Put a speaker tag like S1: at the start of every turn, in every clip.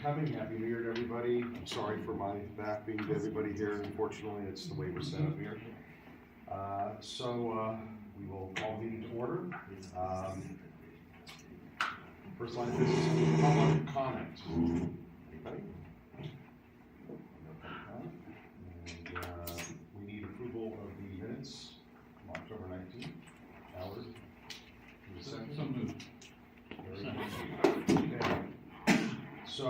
S1: coming. Happy New Year to everybody. I'm sorry for my back being to everybody here. Unfortunately, it's the way we're set up here. We will call the meeting to order. First line of business, public comment. Anybody? No public comment. And we need approval of the minutes from October 19th. Howard?
S2: So moved.
S1: Okay. So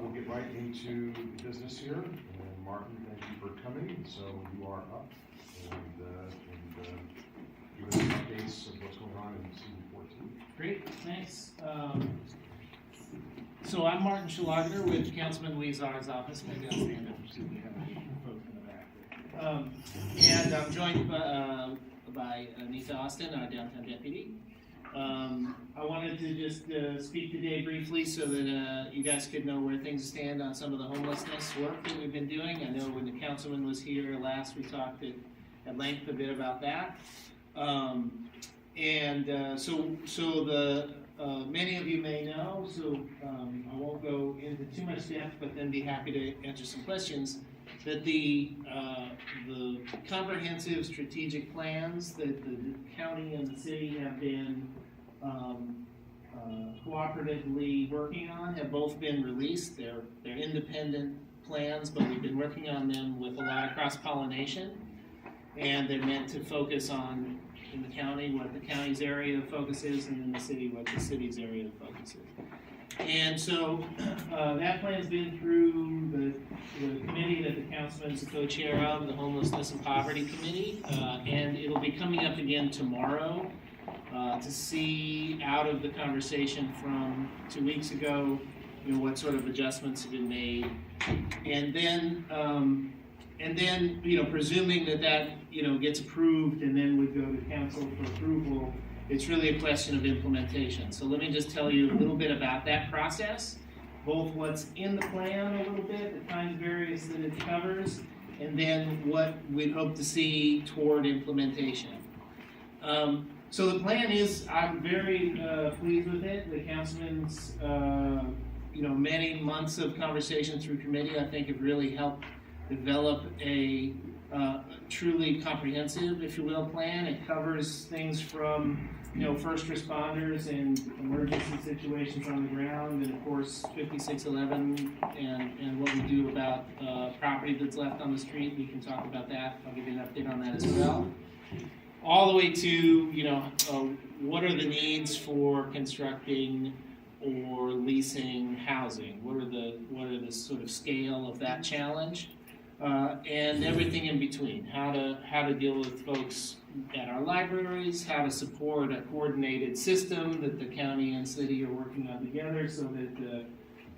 S1: we'll get right into the business here. And Martin, thank you for coming. So you are up and give us some updates of what's going on in season 14.
S2: Great, thanks. So I'm Martin Schlageter with Councilman Huizar's office. Maybe I'll stand up so we have any folks in the back. And I'm joined by Anita Austin, our downtown deputy. I wanted to just speak today briefly so that you guys could know where things stand on some of the homelessness work that we've been doing. I know when the councilman was here last, we talked at length a bit about that. Many of you may know, so I won't go into too much depth, but then be happy to answer some questions, that the comprehensive strategic plans that the county and the city have been cooperatively working on have both been released. They're independent plans, but we've been working on them with a lot of cross-pollination, and they're meant to focus on, in the county, what the county's area of focus is, and in the city, what the city's area of focus is. And so that plan's been through the committee that the councilman's the co-chair of, the Homelessness and Poverty Committee, and it'll be coming up again tomorrow to see, out of the conversation from 2 weeks ago, what sort of adjustments have been made, and then presuming that gets approved and then would go to council for approval, it's really a question of implementation. So let me just tell you a little bit about that process, both what's in the plan a little bit, the kinds of areas that it covers, and then what we'd hope to see toward implementation. So the plan is, I'm very pleased with it. The councilman's many months of conversation through committee, I think, have really helped develop a truly comprehensive, if you will, plan. It covers things from first responders and emergency situations on the ground, and of course 5611 and what we do about property that's left on the street. We can talk about that. I'll give you an update on that as well. All the way to what are the needs for constructing or leasing housing? What are the sort of scale of that challenge? And everything in between, how to deal with folks at our libraries, how to support a coordinated system that the county and city are working on together so that the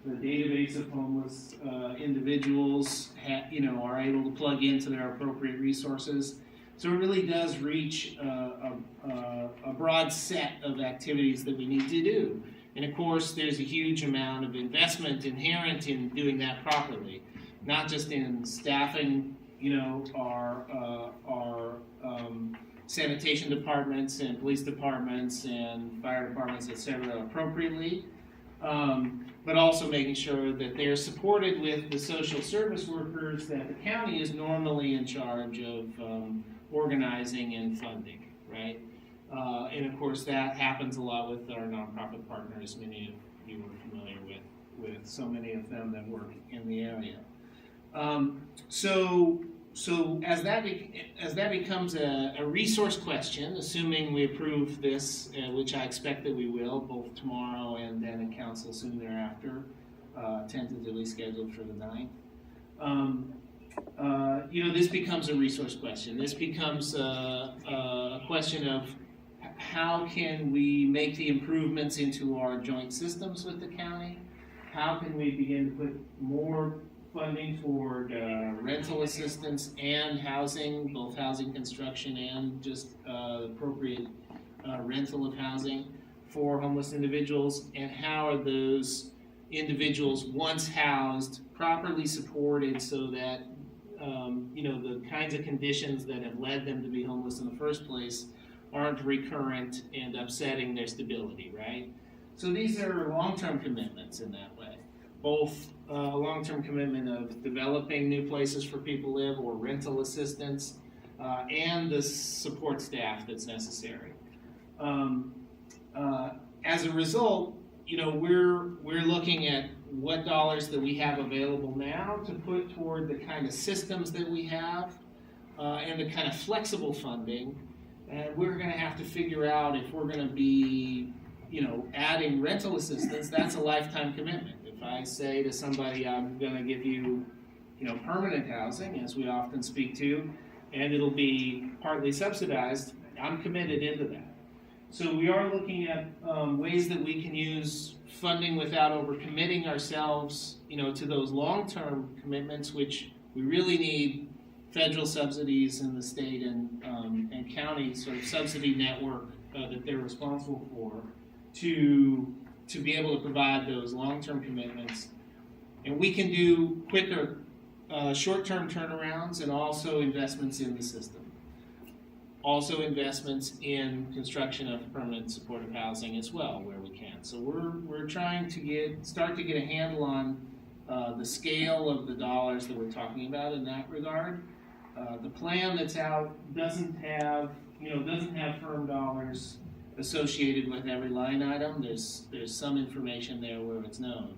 S2: database of homeless individuals are able to plug into their appropriate resources. So it really does reach a broad set of activities that we need to do. And of course, there's a huge amount of investment inherent in doing that properly. Not just in staffing, our sanitation departments and police departments and fire departments, et cetera, appropriately, but also making sure that they're supported with the social service workers that the county is normally in charge of organizing and funding, right? And of course, that happens a lot with our nonprofit partners. Many of you are familiar with so many of them that work in the area. So as that becomes a resource question, assuming we approve this, which I expect that we will, both tomorrow and then in council soon thereafter, tentatively scheduled for the 9th. This becomes a resource question. This becomes a question of how can we make the improvements into our joint systems with the county? How can we begin to put more funding for rental assistance and housing, both housing construction and just appropriate rental of housing for homeless individuals, and how are those individuals, once housed, properly supported so that the kinds of conditions that have led them to be homeless in the first place aren't recurrent and upsetting their stability, right? So these are long-term commitments in that way. both a long-term commitment of developing new places for people to live or rental assistance, and the support staff that's necessary. As a result, we're looking at what dollars that we have available now to put toward the kind of systems that we have, and the kind of flexible funding. And we're going to have to figure out if we're going to be, adding rental assistance. That's a lifetime commitment. If I say to somebody, I'm going to give you, permanent housing, as we often speak to, and it'll be partly subsidized, I'm committed into that. So we are looking at ways that we can use funding without overcommitting ourselves, to those long-term commitments, which we really need federal subsidies in the state and county sort of subsidy network that they're responsible for to be able to provide those long-term commitments. And we can do quicker short-term turnarounds and also investments in the system. Also investments in construction of permanent supportive housing as well, where we can. So we're trying to start to get a handle on the scale of the dollars that we're talking about in that regard. The plan that's out doesn't have firm dollars associated with every line item. There's some information there where it's known.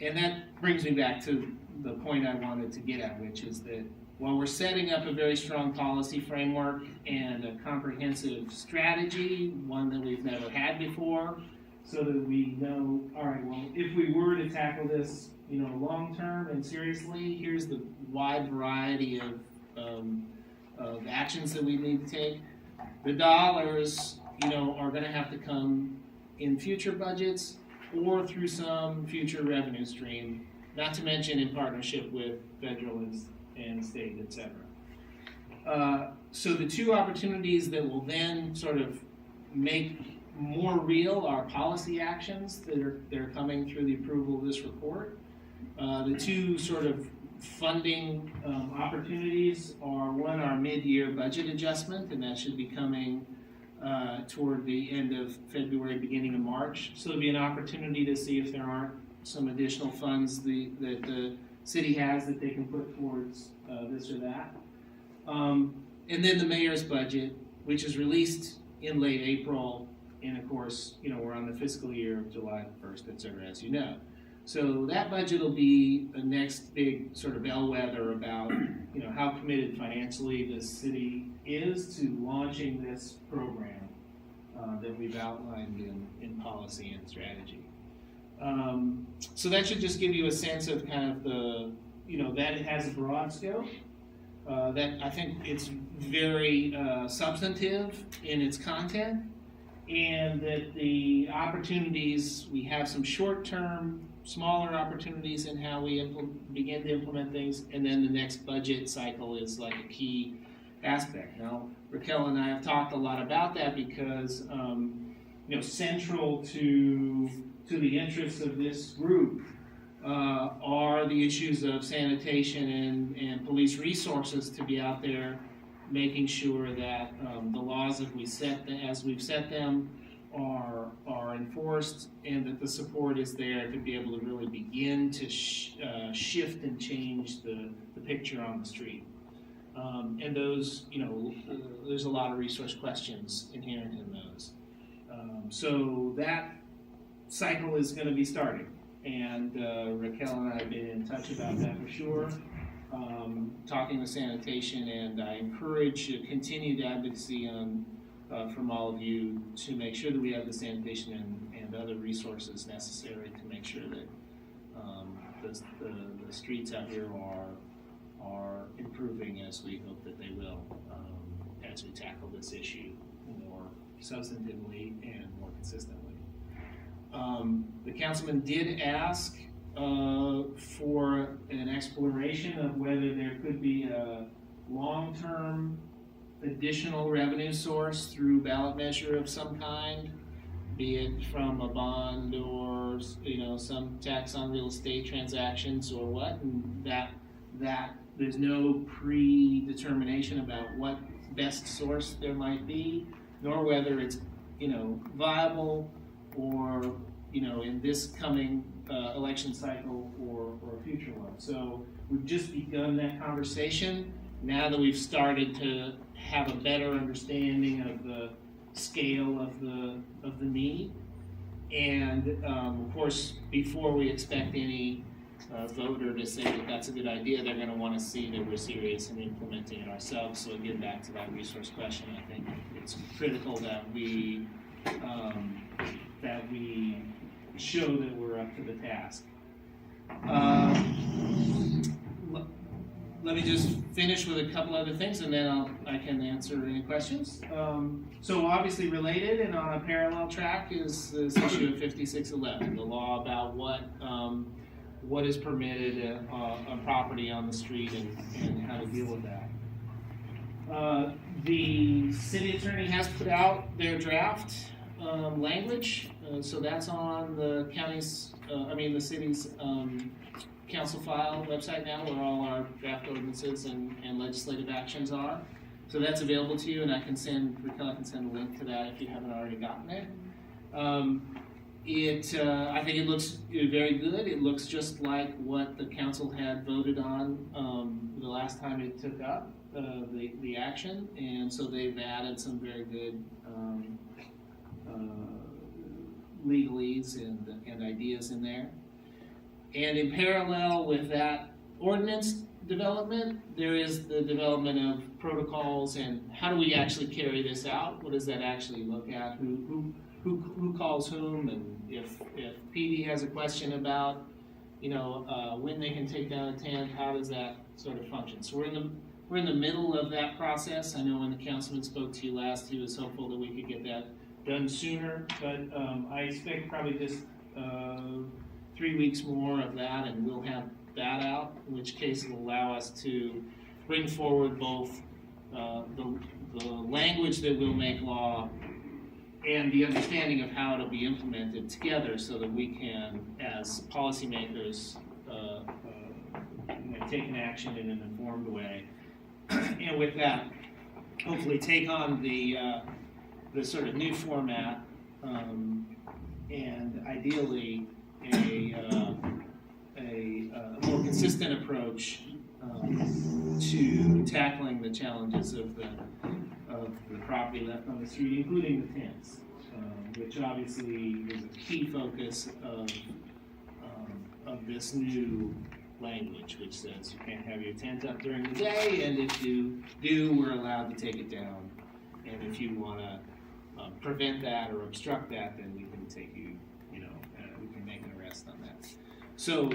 S2: And that brings me back to the point I wanted to get at, which is that while we're setting up a very strong policy framework and a comprehensive strategy, one that we've never had before, so that we know, all right, well, if we were to tackle this, long term and seriously, here's the wide variety of actions that we need to take. The dollars, are going to have to come in future budgets or through some future revenue stream, not to mention in partnership with federal and state, etc. So the two opportunities that will then sort of make more real our policy actions that are coming through the approval of this report. The two sort of funding opportunities are, one, our mid-year budget adjustment, and that should be coming toward the end of February, beginning of March. So there'll be an opportunity to see if there aren't some additional funds that the city has that they can put towards this or that. And then the mayor's budget, which is released in late April, and of course, we're on the fiscal year of July 1st, et cetera, as you know. So that budget will be the next big sort of bellwether about, how committed financially the city is to launching this program that we've outlined in policy and strategy. So that should just give you a sense of kind of the, that it has a broad scope. That I think it's very substantive in its content, and that the opportunities, we have some short-term, smaller opportunities in how we begin to implement things, and then the next budget cycle is like a key aspect. Now, Raquel and I have talked a lot about that because, central to the interests of this group are the issues of sanitation and police resources to be out there making sure that the laws as we've set them are enforced, and that the support is there to be able to really begin to shift and change the picture on the street. And those, there's a lot of resource questions inherent in those. So that cycle is going to be starting, and Raquel and I have been in touch about that for sure, talking with sanitation, and I encourage continued advocacy from all of you to make sure that we have the sanitation and other resources necessary to make sure that the streets out here are improving as we hope that they will, as we tackle this issue more substantively and more consistently. The councilman did ask for an exploration of whether there could be a long-term additional revenue source through ballot measure of some kind, be it from a bond or some tax on real estate transactions or what, and that there's no predetermination about what best source there might be, nor whether it's viable or in this coming election cycle or a future one. So we've just begun that conversation. Now that we've started to have a better understanding of the scale of the need, and of course, before we expect any voter to say that that's a good idea, they're going to want to see that we're serious in implementing it ourselves. So again, back to that resource question, I think it's critical that we show that we're up to the task. Let me just finish with a couple other things, and then I can answer any questions. So obviously related and on a parallel track is this issue of 5611, the law about what is permitted on property on the street and how to deal with that. The city attorney has put out their draft language, so that's on the county's, the city's council file website now, where all our draft ordinances and legislative actions are. So that's available to you, and Raquel can send a link to that if you haven't already gotten it. I think it looks very good. It looks just like what the council had voted on the last time it took up the action, and so they've added some very good legalese and ideas in there. And in parallel with that ordinance development, there is the development of protocols and how do we actually carry this out? What does that actually look at? Who calls whom? And if PD has a question about, when they can take down a tent, how does that sort of function? So we're in the middle of that process. I know when the councilman spoke to you last, he was hopeful that we could get that done sooner, but I expect probably just 3 weeks more of that, and we'll have that out, in which case it will allow us to bring forward both the language that will make law and the understanding of how it'll be implemented together so that we can, as policymakers, take an action in an informed way. And with that, hopefully take on the sort of new format and ideally a more consistent approach to tackling the challenges of the property left on the street, including the tents, which obviously is a key focus of this new language, which says you can't have your tent up during the day, and if you do, we're allowed to take it down. And if you want to prevent that or obstruct that, then we can take you, we can make an arrest on that. So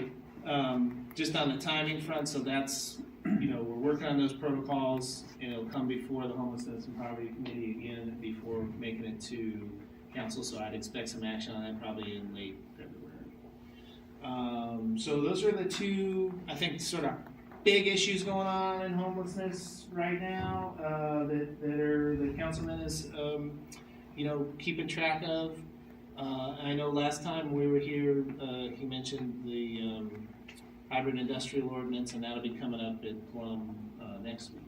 S2: just on the timing front, so that's, we're working on those protocols, and it'll come before the Homelessness and Poverty Committee again before making it to council, so I'd expect some action on that probably in late February. So those are the two, I think, sort of big issues going on in homelessness right now that the councilman is, keeping track of. I know last time we were here, he mentioned the hybrid industrial ordinance, and that'll be coming up at Plum next week.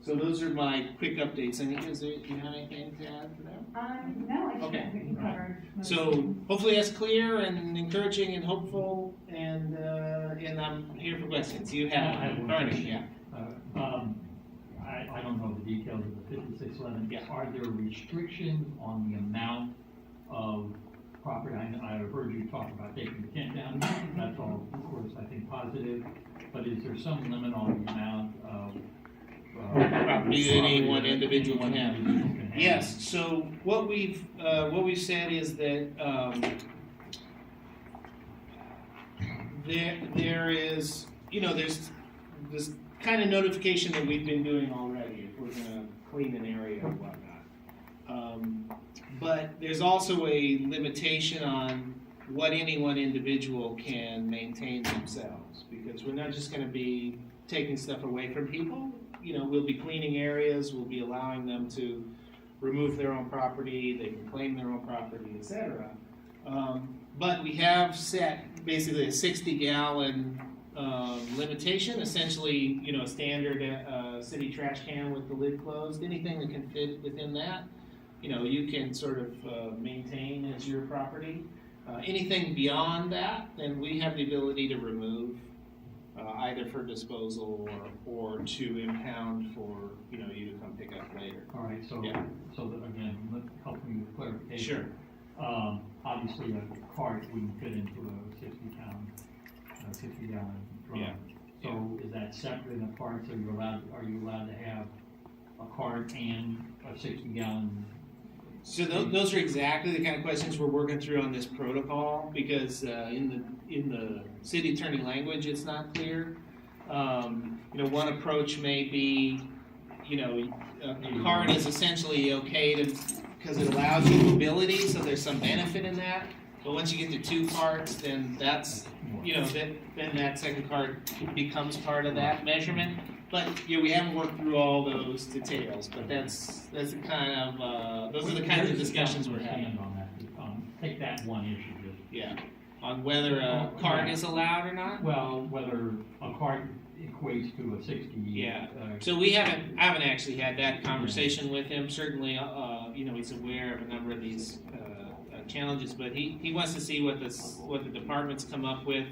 S2: So those are my quick updates. Do you have anything to add to that?
S3: No, I
S2: okay.
S3: think you covered.
S2: So hopefully that's clear and encouraging and hopeful, and I'm here for questions. You have Bernie, yeah.
S4: I don't know the details of the 5611.
S2: Yeah.
S4: Are there restrictions on the amount of property? I heard you talk about taking the tent down. That's all, of course, I think positive. But is there some limit on the amount of
S2: property that any one individual can have? Yes. So what we've said is that there is, there's this kind of notification that we've been doing already if we're going to clean an area or whatnot. But there's also a limitation on what any one individual can maintain themselves, because we're not just going to be taking stuff away from people. We'll be cleaning areas, we'll be allowing them to remove their own property, they can claim their own property, etc. But we have set basically a 60-gallon limitation, essentially, a standard city trash can with the lid closed. Anything that can fit within that, you can sort of maintain as your property. Anything beyond that, then we have the ability to remove, either for disposal or to impound for, you to come pick up later.
S4: All right, so,
S2: Yeah.
S4: so that, again, help me with clarification.
S2: Sure.
S4: Obviously, a cart wouldn't fit into a 60-gallon drum.
S2: Yeah.
S4: So is that separate and apart, so are you allowed to have a cart and a 60-gallon?
S2: So those are exactly the kind of questions we're working through on this protocol, because in the city attorney language, it's not clear. One approach may be, a cart is essentially okay because it allows you mobility, so there's some benefit in that. But once you get to 2 carts, then that's, then that second cart becomes part of that measurement. But we haven't worked through all those details. But that's the kind of those are the kinds of discussions we're having.
S4: On that, take that one issue. Just.
S2: Yeah, on whether a cart is allowed or not.
S4: Well, whether a cart equates to a 60.
S2: Yeah. So I haven't actually had that conversation with him. Certainly, he's aware of a number of these challenges, but he wants to see what the departments come up with.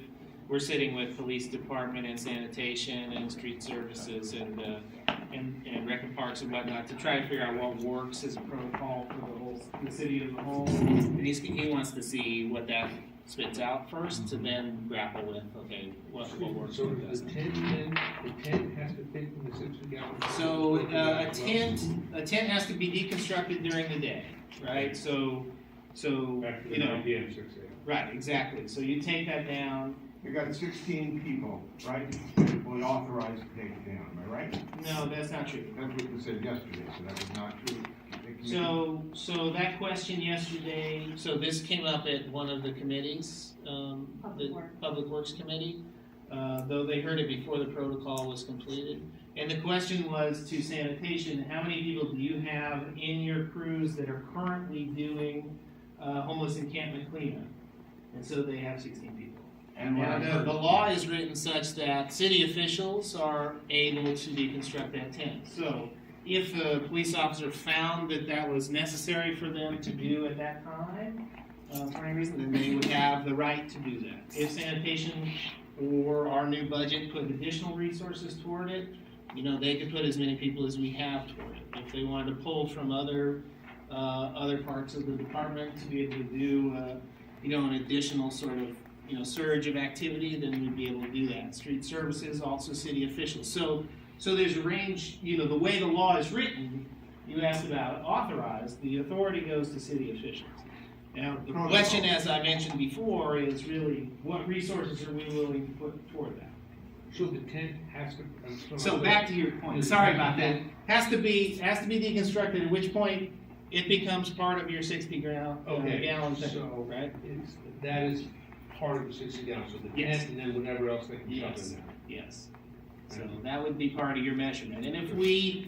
S2: We're sitting with police department and sanitation and street services and rec and parks and whatnot to try to figure out what works as a protocol for the city as a whole. And he wants to see what that spits out first to then grapple with, okay, what works.
S3: So the tent has to fit in the 60-gallon?
S2: So a tent has to be deconstructed during the day, right? So
S3: After 9 p.m., 6 a.m.
S2: right, exactly. So you take that down.
S5: You got 16 people, right, that would authorize to take it down, am I right?
S2: No, that's not true.
S5: That's what you said yesterday, so that was not true.
S2: So that question yesterday, so this came up at one of the committees, the Public Works Committee, though they heard it before the protocol was completed. And the question was to sanitation, how many people do you have in your crews that are currently doing homeless encampment cleanup? And so they have 16 people.
S5: And
S2: The law is written such that city officials are able to deconstruct that tent. So if a police officer found that was necessary for them to do at that time, for any reason, then they would have the right to do that. If sanitation or our new budget put additional resources toward it, they could put as many people as we have toward it. If they wanted to pull from other parts of the department to be able to do, an additional sort of surge of activity, then we'd be able to do that. Street services, also city officials. So there's a range, the way the law is written, you asked about authorized, the authority goes to city officials. Now, the question, as I mentioned before, is really what resources are we willing to put toward that?
S3: So the tent has to.
S2: So back to your point, sorry about that. Has to be deconstructed, at which point it becomes part of your 60-gallon thing,
S3: so
S2: right?
S3: That is part of the 60 gallons, so the
S2: Yes.
S3: tent and then whatever else they can shove
S2: Yes.
S3: in there.
S2: Yes. So that would be part of your measurement. And if we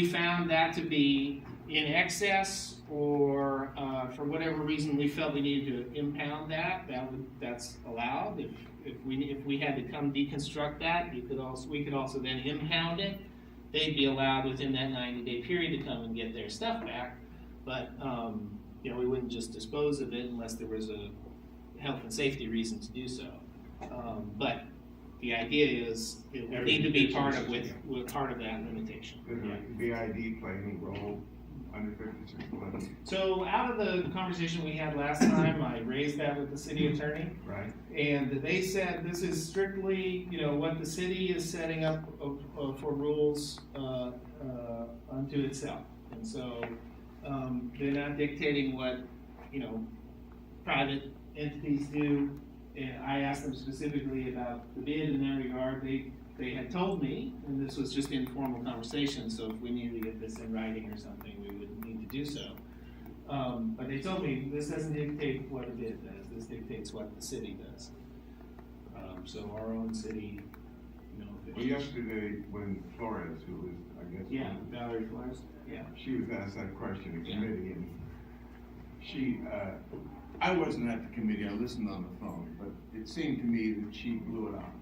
S2: found that to be in excess or for whatever reason we felt we needed to impound that's allowed. If we had to come deconstruct that, we could also then impound it. They'd be allowed within that 90-day period to come and get their stuff back. But we wouldn't just dispose of it unless there was a health and safety reason to do so. But the idea is it would need to be part of that limitation.
S5: Does BID play any role under 5611?
S2: So out of the conversation we had last time, I raised that with the city attorney,
S5: Right.
S2: and they said this is strictly, what the city is setting up for rules unto itself, and so they're not dictating what private entities do. And I asked them specifically about the bid in that regard. They had told me, and this was just informal conversation, so if we needed to get this in writing or something, we would need to do so. But they told me this doesn't dictate what a bid does. This dictates what the city does. So our own city,
S5: Well, yesterday when Flores, who was, I guess.
S2: yeah, Valerie Flores, yeah.
S5: She was asked that question in committee, and she,
S6: I wasn't at the committee, I listened on the phone, but it seemed to me that she blew it off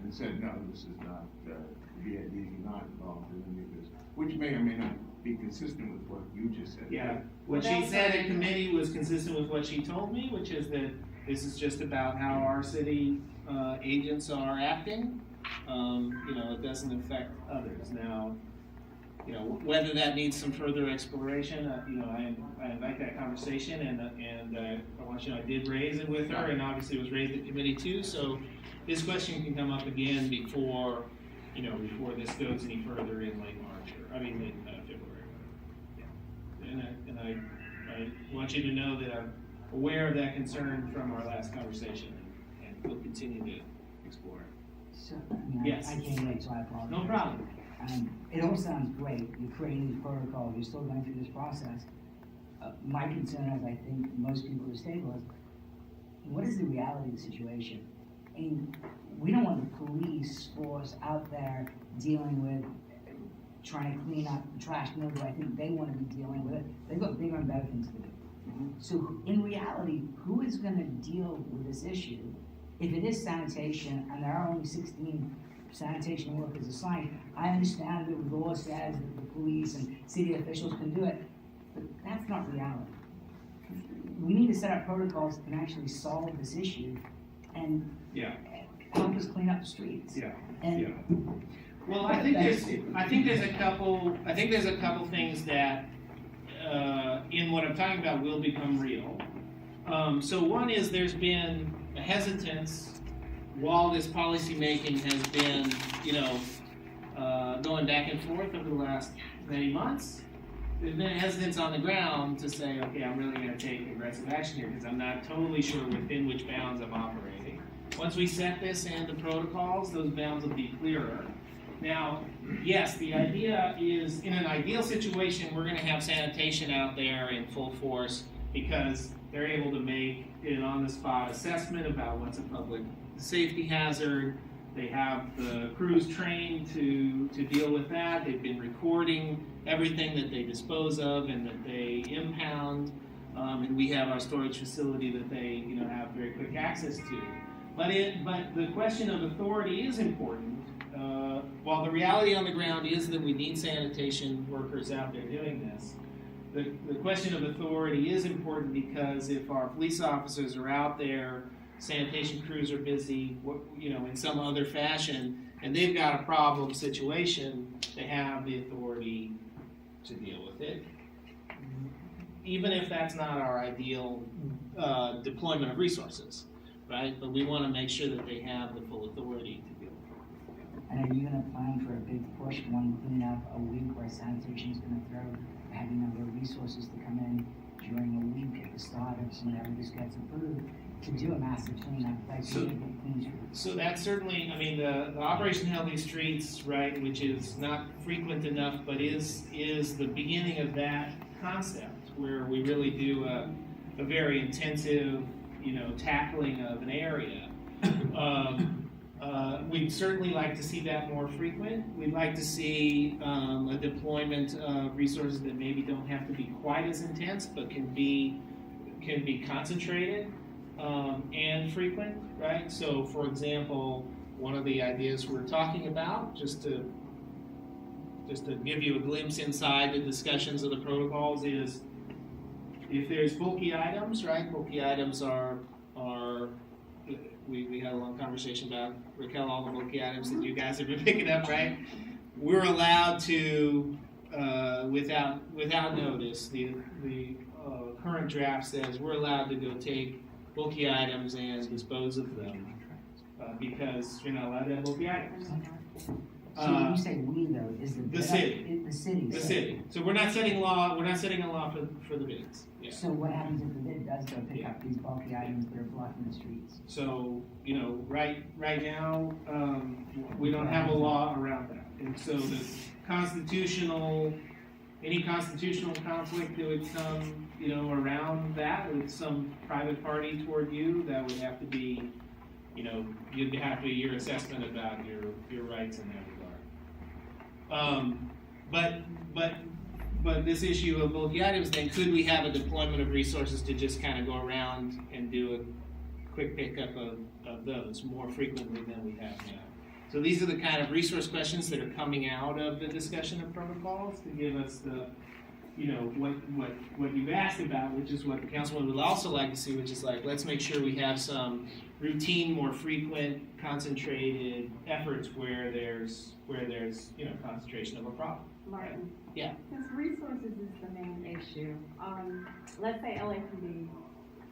S6: and said, no, this is not, VID is not involved in any of this, which may or may not be consistent with what you just said.
S2: Yeah, what she said in committee was consistent with what she told me, which is that This is just about how our city agents are acting. It doesn't affect others. Now, whether that needs some further exploration, I invite that conversation, and I want you to know I did raise it with her, and obviously it was raised at committee too. So this question can come up again before this goes any further in late March late February. Yeah. And I want you to know that I'm aware of that concern from our last conversation, and we'll continue to explore it.
S7: So,
S2: Yes.
S7: I can't wait, so I apologize.
S2: No problem.
S7: It all sounds great, you're creating these protocols, you're still going through this process. My concern, as I think most people at this table, is what is the reality of the situation? And we don't want the police force out there dealing with, trying to clean up the trash, nor do I think they want to be dealing with it. They've got bigger and better things to do. So in reality, who is going to deal with this issue? If it is sanitation, and there are only 16 sanitation workers assigned, I understand that the law says that the police and city officials can do it, but that's not reality. We need to set up protocols that can actually solve this issue and help us clean up the streets.
S2: Well, I think there's a couple things that in what I'm talking about will become real. So one is there's been a hesitance while this policy making has been, going back and forth over the last many months. There's been a hesitance on the ground to say, okay, I'm really going to take aggressive action here because I'm not totally sure within which bounds I'm operating. Once we set this and the protocols, those bounds will be clearer. Now, yes, the idea is, in an ideal situation, we're going to have sanitation out there in full force because they're able to make an on-the-spot assessment about what's a public safety hazard. They have the crews trained to deal with that. They've been recording everything that they dispose of and that they impound. And we have our storage facility that they have very quick access to. But the question of authority is important. While the reality on the ground is that we need sanitation workers out there doing this, the question of authority is important because if our police officers are out there, sanitation crews are busy, in some other fashion, and they've got a problem situation, they have the authority to deal with it. Even if that's not our ideal deployment of resources, right? But we want to make sure that they have the full authority to deal with it.
S7: And are you going to plan for a big push, one cleanup a week where sanitation is going to throw having a number of resources to come in during a week at the start of whenever this gets approved to do a massive cleanup?
S2: So that's certainly, the Operation Healthy Streets, right, which is not frequent enough, but is the beginning of that concept where we really do a very intensive, tackling of an area. We'd certainly like to see that more frequent. We'd like to see a deployment of resources that maybe don't have to be quite as intense, but can be concentrated and frequent, right? So, for example, one of the ideas we're talking about, just to give you a glimpse inside the discussions of the protocols, is if there's bulky items, right? Bulky items are we had a long conversation about, Raquel, all the bulky items that you guys have been picking up, right? We're allowed to, without notice, the current draft says we're allowed to go take bulky items and dispose of them because you're not allowed to have bulky items.
S7: So when you say we, though, is
S2: the city.
S7: The city.
S2: The city. So we're not setting law. We're not setting a law for the bids. Yeah.
S7: So what happens if the bid does go pick up these bulky items that are blocking the streets?
S2: So right now we don't have a law around that, and so the any constitutional conflict that would come around that with some private party toward you, that would have to be you'd have to do your assessment about your rights in that regard. But this issue of bulky items, then could we have a deployment of resources to just kind of go around and do a quick pickup of those more frequently than we have now? So these are the kind of resource questions that are coming out of the discussion of protocols to give us what you've asked about, which is what the councilman would also like to see, which is like, let's make sure we have some routine, more frequent, concentrated efforts where there's concentration of a problem.
S8: Martin?
S2: Yeah.
S8: Since resources is the main issue, let's say LAPD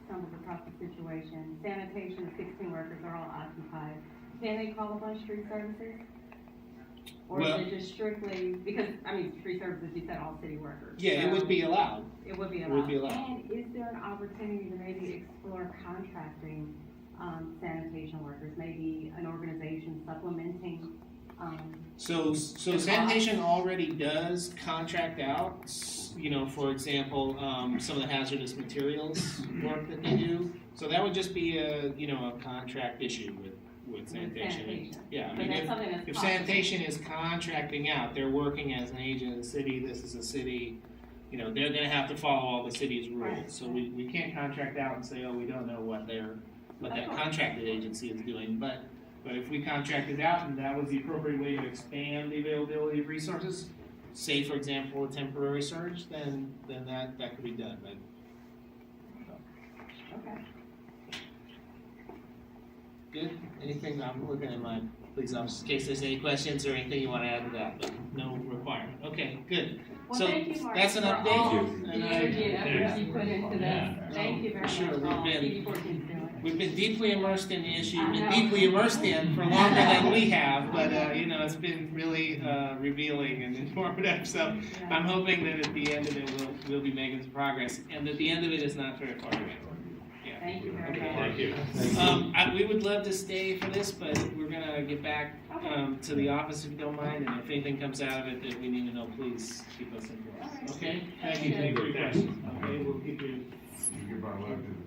S8: stumbles across the situation, sanitation, 16 workers are all occupied, can they call upon street services? Or
S2: Well-
S8: is it just strictly, because, street services, you said all city workers.
S2: Yeah, it
S8: so
S2: would be allowed.
S8: It would be
S2: It
S8: allowed.
S2: would be allowed.
S8: And is there an opportunity to maybe explore contracting sanitation workers, maybe an organization supplementing,
S2: So sanitation already does contract out, for example, some of the hazardous materials work that they do. So that would just be a contract issue with sanitation.
S8: sanitation?
S2: Yeah, I
S8: But
S2: mean,
S8: that's something that's
S2: if
S8: possible.
S2: sanitation is contracting out, they're working as an agent of the city, this is a city, they're gonna have to follow all the city's rules.
S8: Right.
S2: So we can't contract out and say, oh, we don't know what that contracted agency is doing, but if we contracted out and that was the appropriate way to expand the availability of resources, say for example a temporary surge, then that could be done. But
S8: Okay.
S2: good. Anything? I'm looking at my police officer in case there's any questions or anything you want to add to that, but no requirement. Okay, good.
S8: Well,
S2: So
S8: thank you, Martin,
S2: that's an
S8: for
S2: update.
S8: all
S2: And
S8: the energy and effort you put into
S4: Yeah.
S8: this. Thank you very much
S2: Sure,
S8: for all
S2: we've been-
S8: CD14 is doing.
S2: We've been deeply immersed in the issue,
S8: I
S2: been
S8: know.
S2: deeply immersed in for longer than we have, but it's been really revealing and informative. So I'm hoping that at the end of it, we'll be making some progress, and that the end of it is not very far away. Yeah.
S8: Thank you very
S2: Okay.
S8: much.
S4: Thank you.
S2: We would love to stay for this, but we're gonna get back to the office if you don't mind, and if anything comes out of it that we need to know, please keep us informed. Okay? Thank you for your questions. Okay, we'll keep you.
S5: You give our love to the